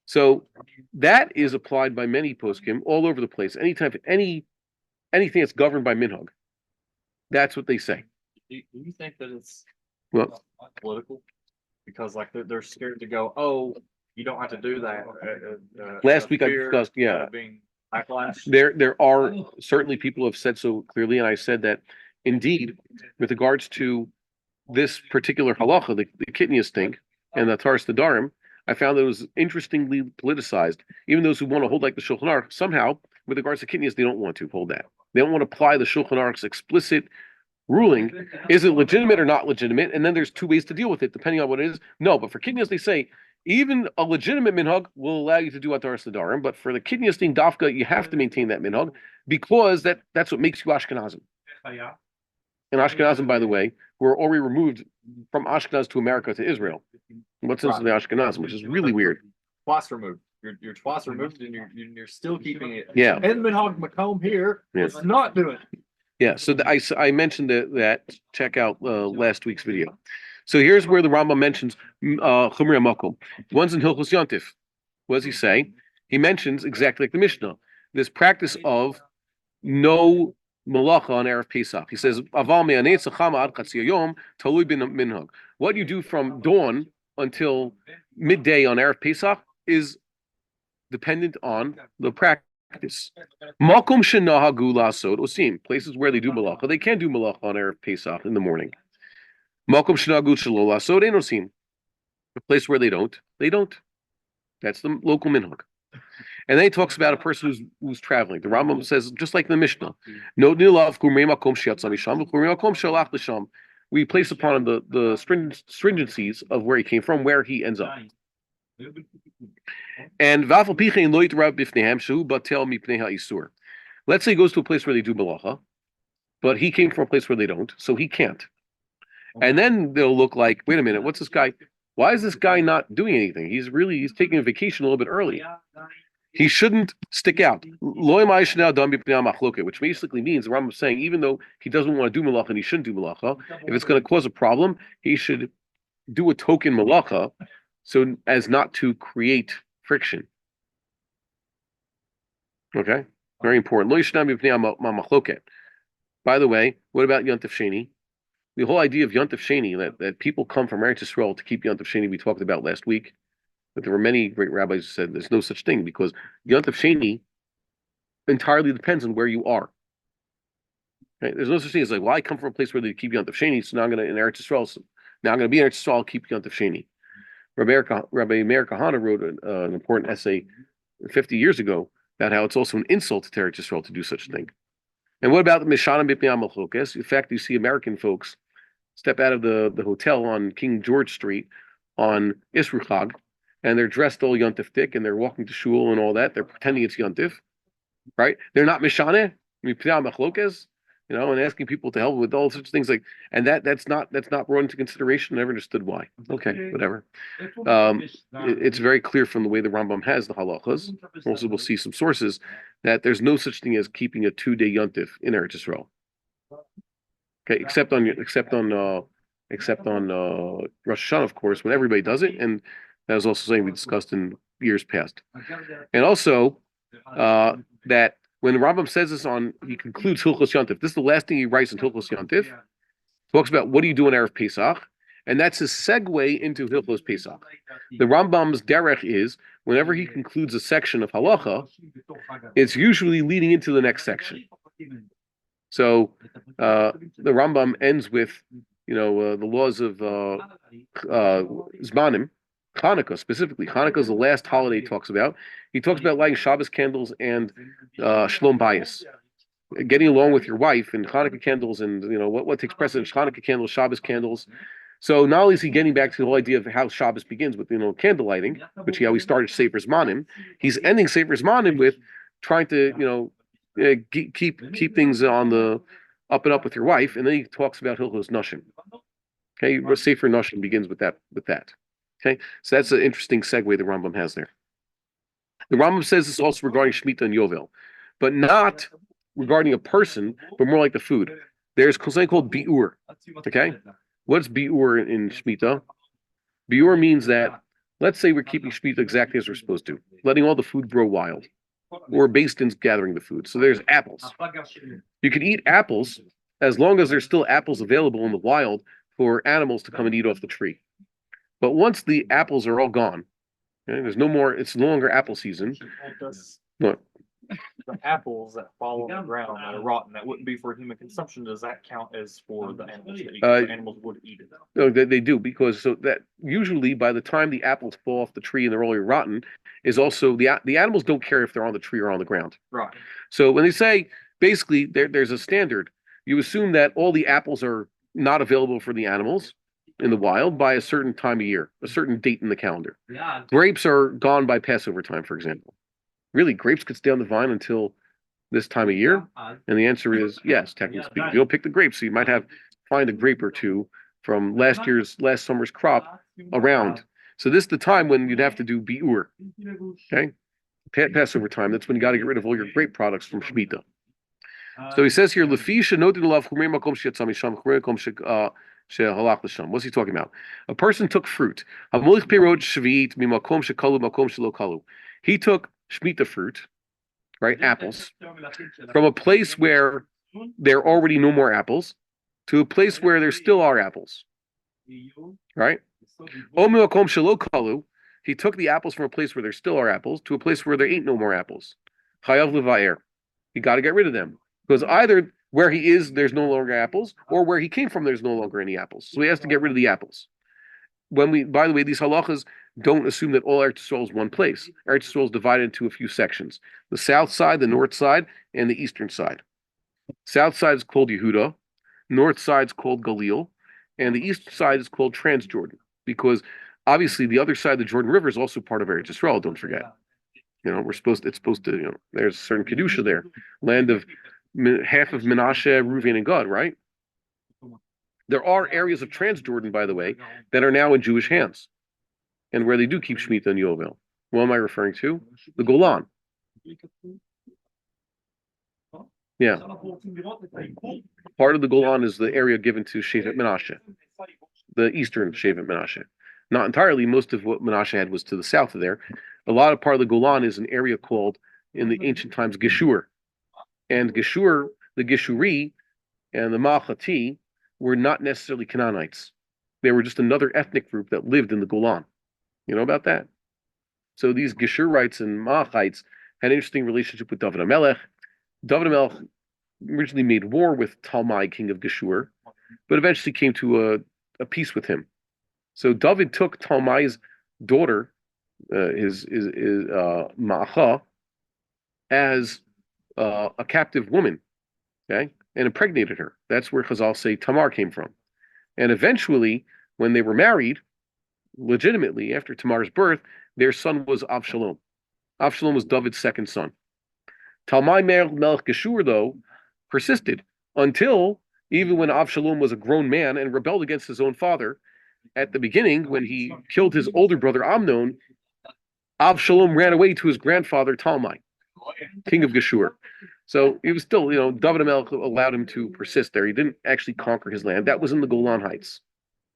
So that is applied by many poskim all over the place. Anytime, anything that's governed by minhag, that's what they say. Do you think that it's political? Because they're scared to go, oh, you don't have to do that. Last week I discussed, being backlash. There are certainly people who have said so clearly, and I said that indeed, with regards to this particular halacha, the Kitnius thing, and the Taras Tadarim, I found that it was interestingly politicized. Even those who want to hold like the Shulchan Aruch, somehow, with regards to Kitnius, they don't want to hold that. They don't want to apply the Shulchan Aruch's explicit ruling. Is it legitimate or not legitimate? And then there's 2 ways to deal with it, depending on what it is. No, but for Kitnius, they say, Even a legitimate minhag will allow you to do ataras nedarim, but for the kidneys thing dafka, you have to maintain that minhag because that's what makes you Ashkenazim. And Ashkenazim, by the way, were already removed from Ashkenaz to America to Israel. What's into the Ashkenazim, which is really weird. Twice removed. You're twice removed, and you're still keeping it. Yeah. And minhag makom here was not doing it. Yeah. So I mentioned that. Check out last week's video. So here's where the Rambam mentions Chumrei Makom. One's in Hilchos Yontif. What does he say? He mentions exactly like the Mishnah, this practice of no malacha on Erev Pesach. He says, "Aval me'anei tzachama ad chatzi hayom talui bin minhag." What you do from dawn until midday on Erev Pesach is dependent on the practice. Makom shenahagu la'asod osim, places where they do malacha, they can do malacha on Erev Pesach in the morning. Makom shenahagu shelo la'asod ein osim, a place where they don't. That's the local minhag. And then he talks about a person who's traveling. The Rambam says, just like the Mishnah, no nilav kumrei makom sheyatzah misham v'kumrei makom shelach l'sham. We place upon him the stringencies of where he came from, where he ends up. And v'afal pichein lo yitrav b'fneihem shehu batel mipnei ha'isur. Let's say he goes to a place where they do malacha, but he came from a place where they don't, so he can't. And then they'll look like, wait a minute, what's this guy? Why is this guy not doing anything? He's taking a vacation a little bit early. He shouldn't stick out. Which basically means the Rambam is saying, even though he doesn't want to do malacha and he shouldn't do malacha, if it's going to cause a problem, he should do a token malacha so as not to create friction. Okay? Very important. By the way, what about Yontif Sheni? The whole idea of Yontif Sheni, that people come from Eretz Yisrael to keep Yontif Sheni, we talked about last week. But there were many great rabbis who said there's no such thing because Yontif Sheni entirely depends on where you are. Right? There's no such thing as like, well, I come from a place where they keep Yontif Sheni, so now I'm going to in Eretz Yisrael. So now I'm going to be in Eretz Yisrael, I'll keep Yontif Sheni. Rabbi Meir Kahana wrote an important essay 50 years ago about how it's also an insult to Eretz Yisrael to do such a thing. And what about the Mishanim Bipnei HaMachlokes? In fact, you see American folks step out of the hotel on King George Street on Isru Chag, and they're dressed all yontif and they're walking to shul and all that. They're pretending it's yontif, right? They're not mishaneh, and asking people to help with all such things like, and that's not brought into consideration. Never understood why. Okay, whatever. It's very clear from the way the Rambam has the halachas. Also, we'll see some sources that there's no such thing as keeping a 2-day yontif in Eretz Yisrael. Okay, except on Rosh Hashanah, of course, when everybody does it, and that was also something we discussed in years past. And also that when the Rambam says this he concludes Hilchos Yontif. This is the last thing he writes in Hilchos Yontif. Talks about what do you do in Erev Pesach, and that's his segue into Hilchos Pesach. The Rambam's derech is whenever he concludes a section of halacha, it's usually leading into the next section. So the Rambam ends with the laws of Zmanim. Hanukkah specifically. Hanukkah is the last holiday he talks about. He talks about lighting Shabbos candles and Shalom Bayis, getting along with your wife, and Hanukkah candles, and what takes precedence: Hanukkah candles, Shabbos candles. So not only is he getting back to the whole idea of how Shabbos begins with candle lighting, which he always started Sefer Zmanim, he's ending Sefer Zmanim with trying to keep things on the up and up with your wife, and then he talks about Hilchos Noshim. Okay, Sefer Noshim begins with that. Okay, so that's an interesting segue the Rambam has there. The Rambam says this also regarding Shemitah and Yovel, but not regarding a person, but more like the food. There's something called Bi'ur. Okay, what's Bi'ur in Shemitah? Bi'ur means that, let's say we're keeping Shemitah exactly as we're supposed to, letting all the food grow wild, or based in gathering the food. So there's apples. You can eat apples as long as there's still apples available in the wild for animals to come and eat off the tree. But once the apples are all gone, there's no more. It's no longer apple season. What? The apples that fall on the ground that are rotten, that wouldn't be for human consumption. Does that count as for the animals to eat? The animals would eat it. No, they do, because so that usually by the time the apples fall off the tree and they're already rotten, is also the animals don't care if they're on the tree or on the ground. Right. So when they say basically there's a standard, you assume that all the apples are not available for the animals. in the wild by a certain time of year, a certain date in the calendar. Grapes are gone by Passover time, for example. Really, grapes could stay on the vine until this time of year? And the answer is yes, technically speaking. You don't pick the grapes, so you might find a grape or two from last summer's crop around. So this is the time when you'd have to do biur. Okay? Passover time, that's when you got to get rid of all your grape products from Shemitah. So he says here, what's he talking about? A person took fruit. He took Shemitah fruit, right? Apples, from a place where there are already no more apples to a place where there still are apples, right? He took the apples from a place where there still are apples to a place where there ain't no more apples. He got to get rid of them because either where he is, there's no longer apples, or where he came from, there's no longer any apples. So he has to get rid of the apples. By the way, these halachas don't assume that all Eretz Yisrael is one place. Eretz Yisrael is divided into a few sections: the south side, the north side, and the eastern side. South side is called Yehuda, north side is called Galil, and the east side is called Transjordan, because obviously the other side of the Jordan River is also part of Eretz Yisrael. Don't forget. It's supposed to. There's a certain kedusha there, land of half of Menashe, Reuven, and Gad, right? There are areas of Transjordan, by the way, that are now in Jewish hands, and where they do keep Shemitah and Yovel. What am I referring to? The Golan. Yeah. Part of the Golan is the area given to Shevet Menashe, the eastern Shevet Menashe. Not entirely. Most of what Menashe had was to the south of there. A lot of part of the Golan is an area called, in the ancient times, Geshur. And Geshur, the Geshuri, and the Ma'achati were not necessarily Canaanites. They were just another ethnic group that lived in the Golan. You know about that? So these Geshurites and Ma'achites had an interesting relationship with David HaMelech. David HaMelech originally made war with Talmai, king of Geshur, but eventually came to a peace with him. So David took Talmai's daughter, his Ma'acha, as a captive woman, okay, and impregnated her. That's where Chazal say Tamar came from. And eventually, when they were married, legitimately after Tamar's birth, their son was Avshalom. Avshalom was David's second son. Talmai Melech Geshur, though, persisted until even when Avshalom was a grown man and rebelled against his own father. At the beginning, when he killed his older brother Amnon, Avshalom ran away to his grandfather Talmai, king of Geshur. So he was still, David HaMelech allowed him to persist there. He didn't actually conquer his land. That was in the Golan Heights.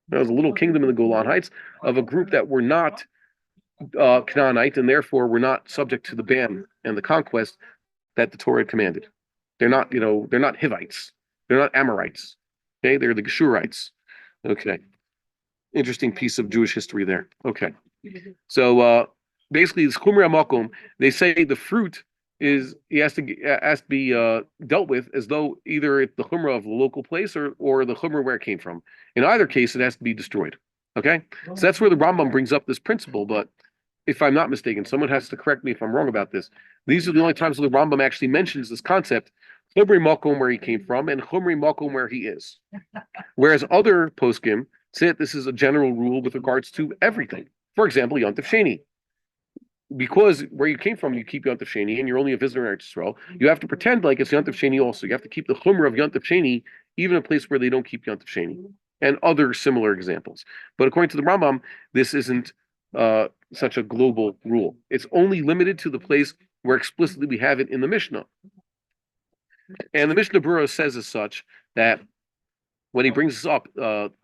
There was a little kingdom in the Golan Heights of a group that were not Canaanite and therefore were not subject to the ban and the conquest that the Torah commanded. They're not, they're not Hivites. They're not Amorites. Okay, they're the Geshurites. Okay. Interesting piece of Jewish history there. Okay. So basically, this Chumrei HaMakom, they say the fruit has to be dealt with as though either it's the Chumrah of the local place or the Chumrah where it came from. In either case, it has to be destroyed. Okay? So that's where the Rambam brings up this principle, but if I'm not mistaken, someone has to correct me if I'm wrong about this. These are the only times where the Rambam actually mentions this concept, Chumrei Makom where he came from and Chumrei Makom where he is. Whereas other poskim say that this is a general rule with regards to everything. For example, Yontif Sheni. Because where you came from, you keep Yontif Sheni, and you're only a visitor in Eretz Yisrael, you have to pretend like it's Yontif Sheni also. You have to keep the Chumrah of Yontif Sheni, even in a place where they don't keep Yontif Sheni, and other similar examples. But according to the Rambam, this isn't such a global rule. It's only limited to the place where explicitly we have it in the Mishnah. And the Mishnah Berurah says as such that when he brings this up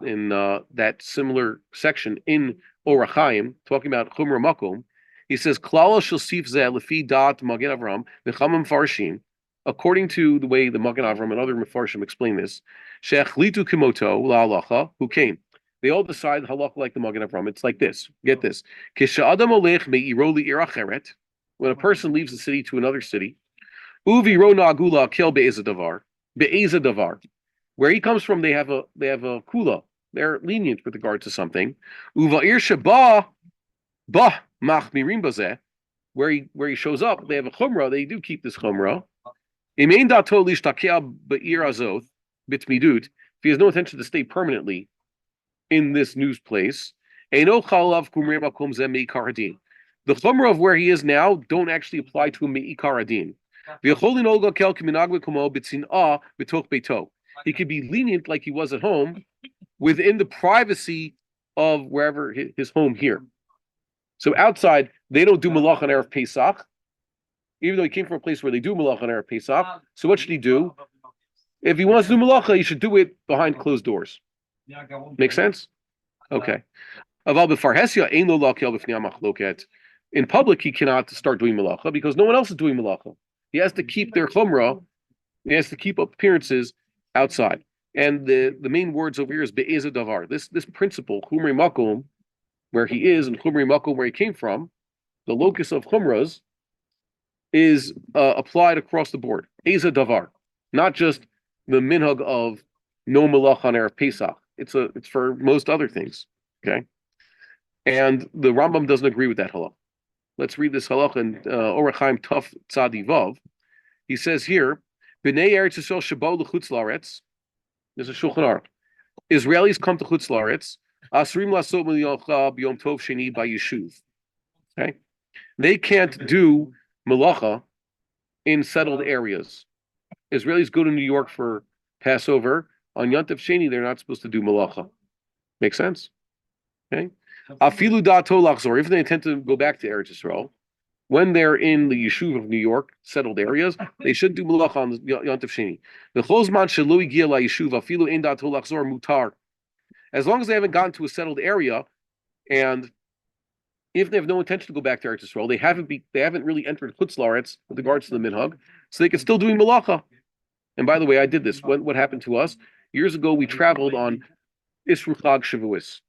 in that similar section in Bar-Hayim, talking about Chumrah Makom, he says, "Klala shel sif zeh lefi dat Magen Avram v'chamim farshim." According to the way the Magen Avram and other Mefarshim explain this, she'achlitu kimoto la'alacha who came. They all decide halacha like the Magen Avram. It's like this. Get this: Kisha'adam olech me'iro li'ir acheret. When a person leaves a city to another city, uvi ro na'agula kel be'ezadavar. Where he comes from, they have a kula. They're lenient with regard to something. Uva'ir sheba machmirim bazeh. Where he shows up, they have a chumrah. They do keep this chumrah. Imein dato lishtakea be'ir azoth bitmidut. If he has no intention to stay permanently in this new place. Eino chalav kumrei makom zeh meikar hadin. The chumrah of where he is now don't actually apply to a meikar hadin. He could be lenient like he was at home within the privacy of wherever his home here. So outside, they don't do malach on Erev Pesach, even though he came from a place where they do malach on Erev Pesach. So what should he do? If he wants to do malacha, he should do it behind closed doors. Make sense? Okay. In public, he cannot start doing malacha because no one else is doing malacha. He has to keep their chumrah. He has to keep appearances outside. And the main words over here is be'ezah davar. This principle, chumrei makom, where he is, and chumrei makom, where he came from, the locus of chumras, is applied across the board. Ezah davar, not just the minhag of no malach on Erev Pesach. It's for most other things. Okay, and the Rambam doesn't agree with that halach. Let's read this halach in Orach Chaim Taf Tzadi Vav. He says here, B'nei Eretz Yisrael shabo l'chutz la'aretz. There's a Shulchan Aruch. Israelis come to chutz la'aretz. Asrim lasot malacha b'yom tov sheni b'yishuv. Okay, they can't do malacha in settled areas. Israelis go to New York for Passover. On Yontif Sheni, they're not supposed to do malacha. Make sense? Okay. Afilu da'ato lachzor. If they intend to go back to Eretz Yisrael, when they're in the Yishuv of New York, settled areas, they should do malacha on Yontif Sheni. The chlosman shelo igia la'Yishuv afilu ein da'ato lachzor mutar. As long as they haven't gotten to a settled area, and if they have no intention to go back to Eretz Yisrael, they haven't really entered Chutz La'aretz with regards to the minhag, so they can still doing malacha. And by the way, I did this. What happened to us? Years ago, we traveled on Isru Chag Shavuos.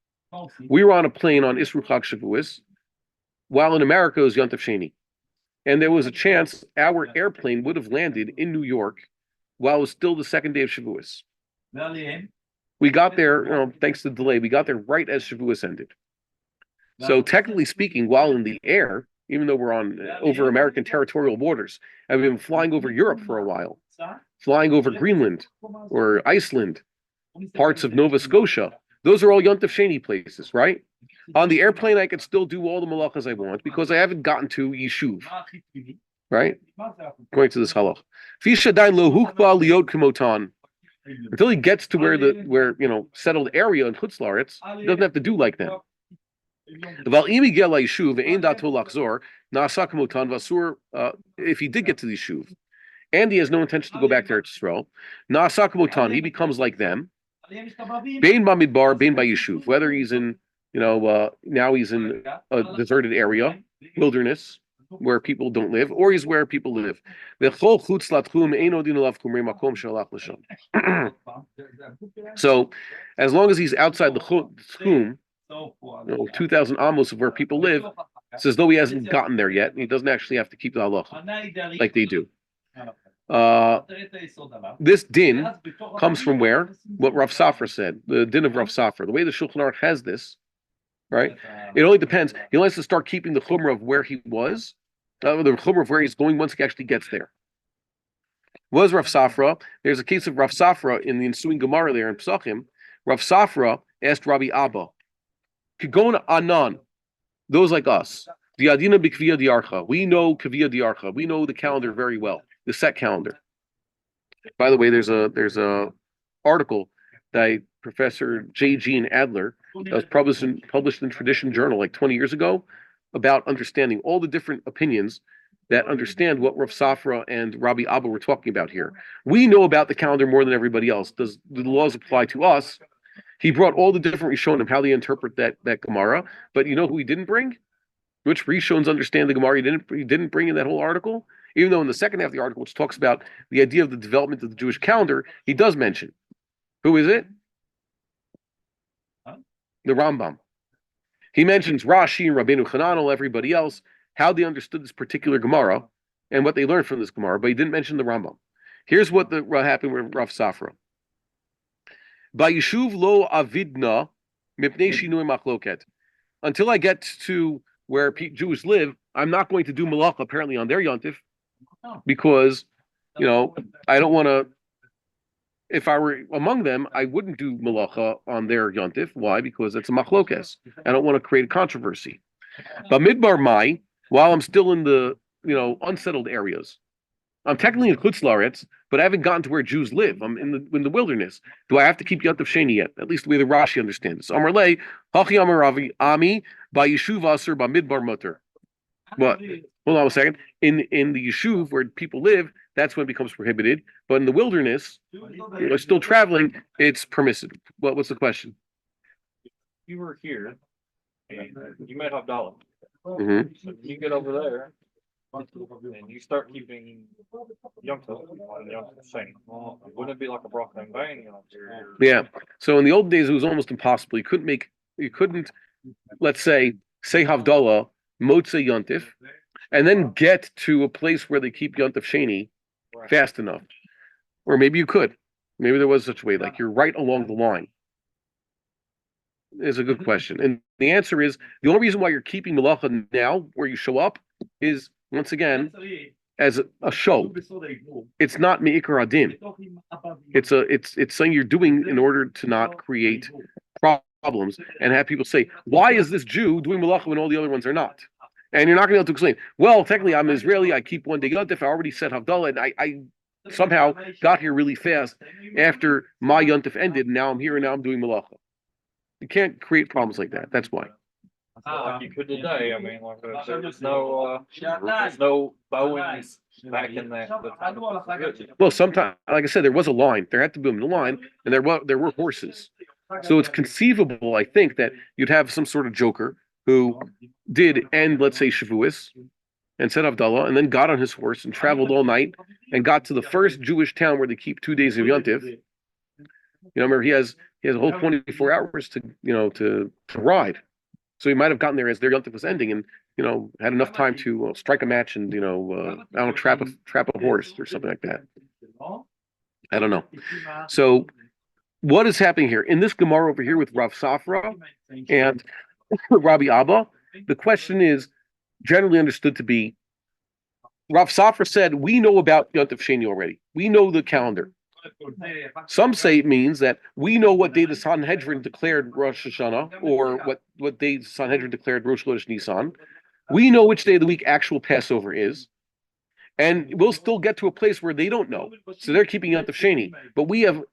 We were on a plane on Isru Chag Shavuos, while in America it was Yontif Sheni. And there was a chance our airplane would have landed in New York while it was still the second day of Shavuos. We got there, thanks to the delay, we got there right as Shavuos ended. So technically speaking, while in the air, even though we're on over American territorial borders, I've been flying over Europe for a while, flying over Greenland or Iceland, parts of Nova Scotia. Those are all Yontif Sheni places, right? On the airplane, I could still do all the malachas I want because I haven't gotten to Yishuv, right? According to this halach. Until he gets to where settled area in Chutz La'aretz, he doesn't have to do like that. If he did get to the Yishuv, and he has no intention to go back to Eretz Yisrael, he becomes like them. Bein bamidbar, bein b'yishuv. Whether he's in, now he's in a deserted area, wilderness, where people don't live, or he's where people live. So, as long as he's outside the tchum, 2,000 amos of where people live, it's as though he hasn't gotten there yet, and he doesn't actually have to keep the halacha like they do. This din comes from where? What Rav Safra said, the din of Rav Safra. The way the Shulchan Aruch has this, right? It only depends. He wants to start keeping the chumrah of where he was, the chumrah of where he's going once he actually gets there. Was Rav Safra? There's a case of Rav Safra in the ensuing Gemara there in Pesachim. Rav Safra asked Rabbi Abba, Kigon Anan, those like us, the Adina B'Kviya Diarcha. We know Kviya Diarcha. We know the calendar very well. The set calendar. By the way, there's a article by Professor J.G. Adler that was published in Tradition Journal like 20 years ago about understanding all the different opinions that understand what Rav Safra and Rabbi Abba were talking about here. We know about the calendar more than everybody else. Do the laws apply to us? He brought all the different Rishonim, how they interpret that Gemara. But you know who he didn't bring? Which Rishons understand the Gemara he didn't bring in that whole article? Even though in the second half of the article, which talks about the idea of the development of the Jewish calendar, he does mention. Who is it? The Rambam. He mentions Rashi and Rabbeinu Chananel, everybody else, how they understood this particular Gemara and what they learned from this Gemara, but he didn't mention the Rambam. Here's what happened with Rav Safra. Ba'yishuv lo avidna mipnei shinui machloket. Until I get to where Jews live, I'm not going to do malacha apparently on their yontif because, I don't want to if I were among them, I wouldn't do malacha on their yontif. Why? Because it's a machlokes. I don't want to create a controversy. But midbar mai, while I'm still in the unsettled areas, I'm technically in Chutz La'aretz, but I haven't gotten to where Jews live. I'm in the wilderness. Do I have to keep Yontif Sheni yet? At least the way the Rashi understands this. Amar lei, hachi amar Ravi, ami by Yeshuv aser by midbar mutter. But hold on a second. In the Yeshuv where people live, that's when it becomes prohibited. But in the wilderness, still traveling, it's permissive. What's the question? You were here, and you met Havdalah. Mm-hmm. So you get over there, and you start keeping Yom Tov on Yom Tov Sheni. Well, wouldn't it be like a bracha in vain? Yeah. So in the old days, it was almost impossible. You couldn't, let's say Havdalah, Motzei Yontif, and then get to a place where they keep Yontif Sheni fast enough. Or maybe you could. Maybe there was such a way, like you're right along the line. Is a good question. And the answer is, the only reason why you're keeping Malacha now, where you show up, is, once again, as a show. It's not Me'ikar Adin. It's something you're doing in order to not create problems and have people say, why is this Jew doing Malacha when all the other ones are not? And you're not going to be able to explain, well, technically I'm Israeli, I keep one day Yontif, I already said Havdalah, and I somehow got here really fast after my Yontif ended, and now I'm here and now I'm doing Malacha. You can't create problems like that. That's why. Like you could today. I mean, like there's no Bowens back in that. Well, sometimes, like I said, there was a line. There had to be a line, and there were horses. So it's conceivable, I think, that you'd have some sort of joker who did end, let's say, Shavuos, and said Havdalah, and then got on his horse and traveled all night and got to the first Jewish town where they keep 2 days of Yontif. Remember, he has a whole 24 hours to ride. So he might have gotten there as their Yontif was ending and, had enough time to strike a match and, trap a horse or something like that. I don't know. So what is happening here? In this Gemara over here with Rav Safra and Rabbi Abba, the question is generally understood to be, Rav Safra said, we know about Yontif Sheni already. We know the calendar. Some say it means that we know what day the Sanhedrin declared Rosh Hashanah, or what day the Sanhedrin declared Rosh Chodesh Nisan. We know which day of the week actual Passover is, and we'll still get to a place where they don't know. So they're keeping Yontif Sheni, but we have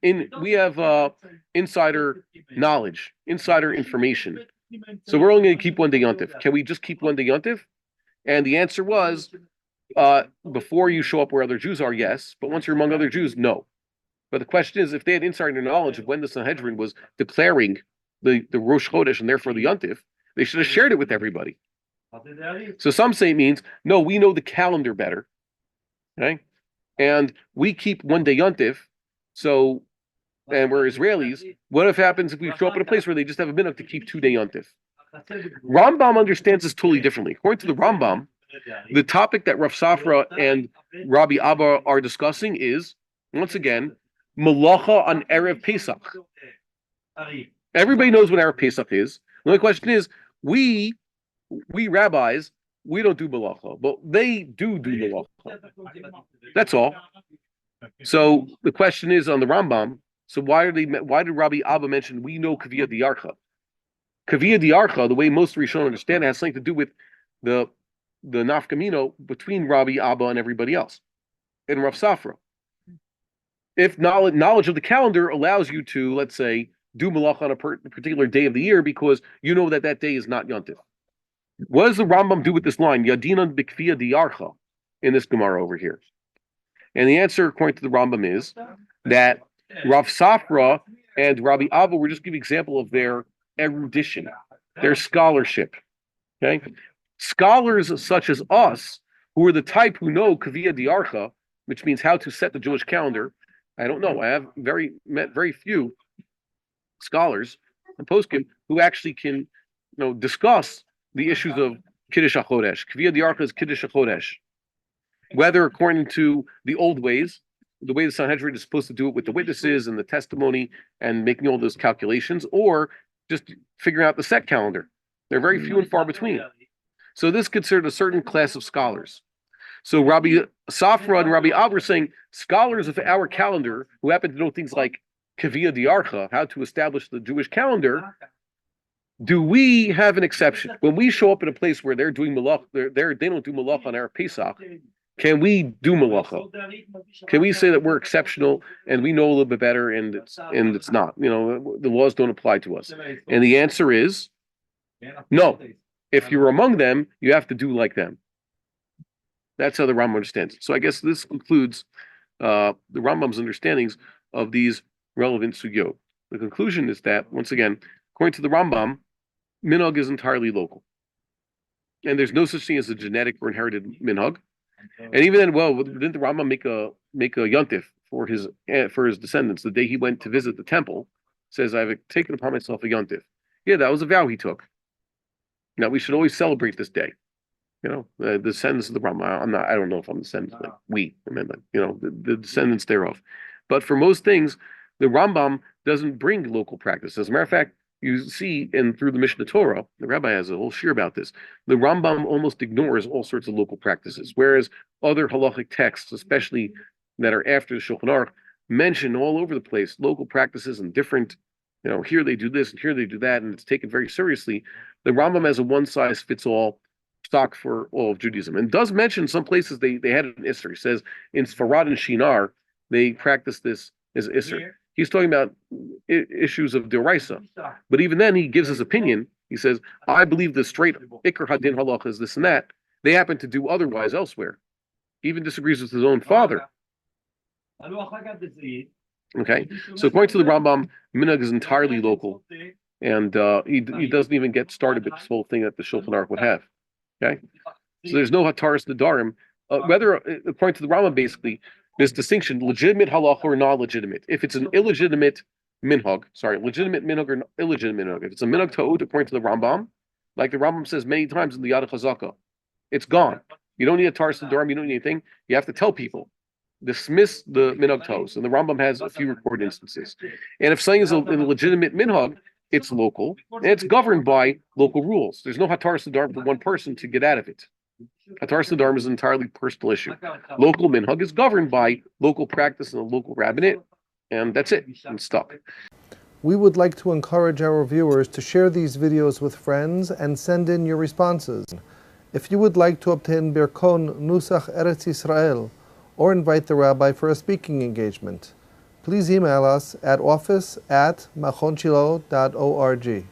insider knowledge, insider information. So we're only going to keep one day Yontif. Can we just keep one day Yontif? And the answer was, before you show up where other Jews are, yes, but once you're among other Jews, no. But the question is, if they had insider knowledge of when the Sanhedrin was declaring the Rosh Chodesh and therefore the Yontif, they should have shared it with everybody. So some say it means, no, we know the calendar better, okay? And we keep one day Yontif, and we're Israelis. What if happens if we show up at a place where they just have a minute to keep 2 day Yontif? Rambam understands this totally differently. According to the Rambam, the topic that Rav Safra and Rabbi Abba are discussing is, once again, Malacha on Erev Pesach. Everybody knows what Erev Pesach is. The only question is, we rabbis, we don't do Malacha, but they do Malacha. That's all. So the question is on the Rambam, so why did Rabbi Abba mention we know Kaviyah Diarcha? Kaviyah Diarcha, the way most Rishonim understand it, has something to do with the nafkamino between Rabbi Abba and everybody else, and Rav Safra. If knowledge of the calendar allows you to, let's say, do Malach on a particular day of the year because you know that day is not Yontif. What does the Rambam do with this line, Yadinan Bikfiya Diarcha, in this Gemara over here? And the answer, according to the Rambam, is that Rav Safra and Rabbi Abba were just giving an example of their erudition, their scholarship. Okay, scholars such as us, who are the type who know Kaviyah Diarcha, which means how to set the Jewish calendar. I don't know. I have met very few scholars and poskim who actually can, discuss the issues of Kiddush HaChodesh. Kaviyah Diarcha is Kiddush HaChodesh. Whether according to the old ways, the way the Sanhedrin is supposed to do it with the witnesses and the testimony and making all those calculations, or just figuring out the set calendar. They're very few and far between. So this is considered a certain class of scholars. So Rabbi Safra and Rabbi Ab are saying scholars of our calendar who happen to know things like Kavia Diarcha, how to establish the Jewish calendar, do we have an exception? When we show up in a place where they're doing malach, they don't do malach on our Pesach, can we do malacha? Can we say that we're exceptional and we know a little bit better and it's not? You know, the laws don't apply to us. And the answer is no. If you're among them, you have to do like them. That's how the Rambam understands it. So I guess this concludes the Rambam's understandings of these relevant sugyot. The conclusion is that, once again, according to the Rambam, minhag is entirely local. And there's no such thing as a genetic or inherited minhag. And even then, well, didn't the Rambam make a yontif for his descendants the day he went to visit the temple? Says, I've taken upon myself a yontif. Yeah, that was a vow he took. Now we should always celebrate this day. You know, the descendants of the Rambam. I don't know if I'm descendants, like I mean, like, you know, the descendants thereof. But for most things, the Rambam doesn't bring local practice. As a matter of fact, you see, and through the Mishnah Torah, the rabbi has a whole shir about this. The Rambam almost ignores all sorts of local practices, whereas other halachic texts, especially that are after the Shulchan Aruch, mention all over the place local practices and different, you know, here they do this and here they do that, and it's taken very seriously. The Rambam has a one-size-fits-all stock for all of Judaism, and does mention some places they had an Isser. He says in Sfarad and Shinar they practice this as Isser. He's talking about issues of Deraisa. But even then, he gives his opinion. He says, I believe the straight Iker Hadin Halacha is this and that. They happen to do otherwise elsewhere. He even disagrees with his own father. Okay? So according to the Rambam, minhag is entirely local. And he doesn't even get started with this whole thing that the Shulchan Aruch would have. Okay? So there's no Hataras Nedarim. Whether, according to the Rambam, basically, this distinction, legitimate halacha or non-legitimate. If it's an illegitimate minhag, legitimate minhag or illegitimate minhag. If it's a minhag ta'ud, according to the Rambam, like the Rambam says many times in the Yad Chazaka, it's gone. You don't need a Taras Nedarim, you don't need anything. You have to tell people. Dismiss the minhag ta'us. And the Rambam has a few recorded instances. And if something is a legitimate minhag, it's local, and it's governed by local rules. There's no Hataras Nedarim for one person to get out of it. Hataras Nedarim is an entirely personal issue. Local minhag is governed by local practice and a local rabbinate, and that's it. And stuck. We would like to encourage our viewers to share these videos with friends and send in your responses. If you would like to obtain Birkon Nusach Eretz Yisrael or invite the rabbi for a speaking engagement, please email us at office@machonshilo.org.